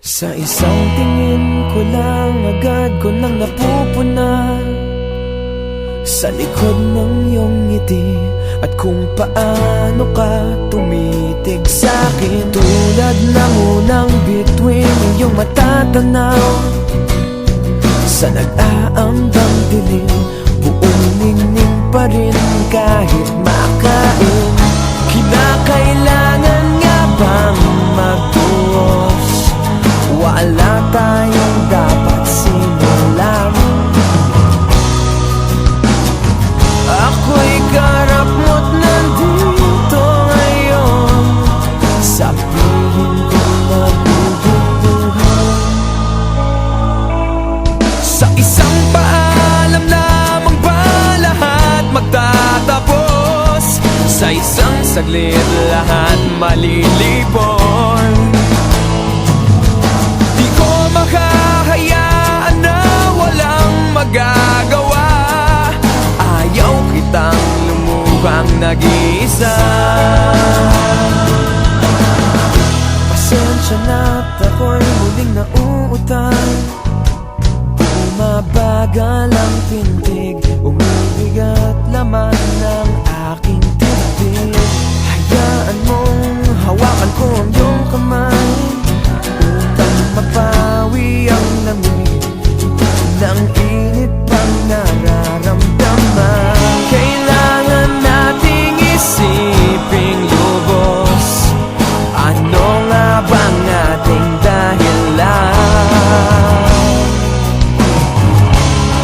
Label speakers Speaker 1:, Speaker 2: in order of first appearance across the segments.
Speaker 1: Sa isang tingin ko lang, agad ko nang napupuna sa likod ng iyong ngiti at kung paano ka tumitig sa'kin. Tulad ng unang bituin, iyong matatanaw sa nag-aambang dilim. Buong ningning pa rin kahit makain. Kinakailangan nga bang magtuos? Wala tayong dapat simulan. Ako'y karap mo't nandito ngayon. Sabihin ko mabubuhay. Sa isang paalam lamang ba lahat magtatapos? Sa isang saglit lahat malilipon. Di ko makahayaan na walang magagawa. Ayaw kitang lumuhang nag-iisa. Pasensya na't ako'y muling nauutang. Bumabagal ang tindig, umibigat laman ng aking dibdib. Hayaan mong hawakan ko ang iyong kamay upang mapawi ang lamig ng init pang nararamdaman. Kailangan nating isiping lubos, ano nga bang ating dahilan?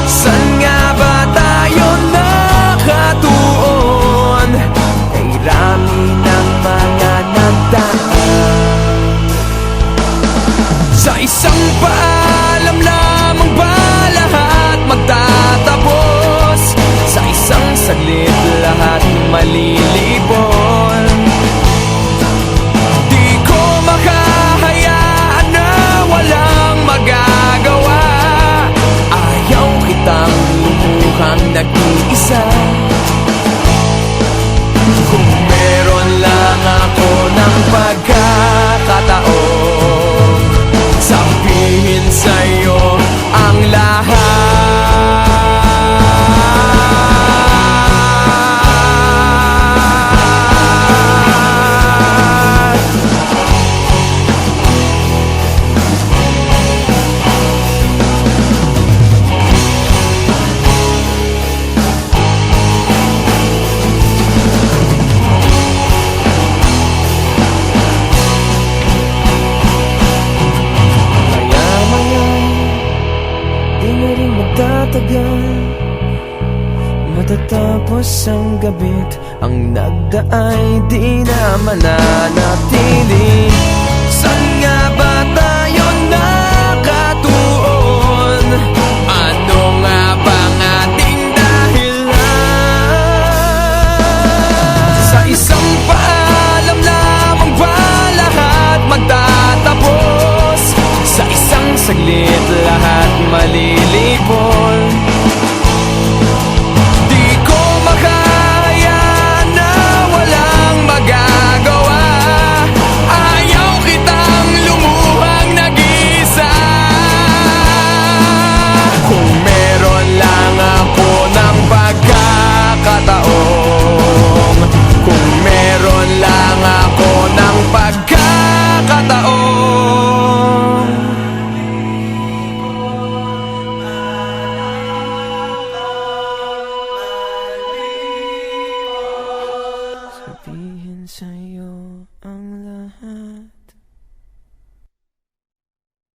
Speaker 1: Saan nga ba tayo nakatuon? Ay rami ng mga nagdaan. Sa isang paalam lamang ba lahat magtatapos? Sa isang saglit lahat malilipon. Di ko makahayaan na walang magagawa. Ayaw kitang lumuhang nag-iisa. Kung meron lang ako ng pagkakataon, sabihin sa'yo ang lahat. Tatagal, matatapos ang gabit. Ang nagdaay di na mananatili. Saan nga ba tayo nakatuon? Ano nga bang ating dahilan? Sa isang paalam lamang ba lahat magtatapos? Sa isang saglit lahat malilipon. Di ko makahayaan na walang magagawa. Ayaw kitang lumuhang nag-iisa. Kung meron lang ako ng pagkakataon, kung meron lang ako ng pagkakataon, sabihin sa'yo ang lahat.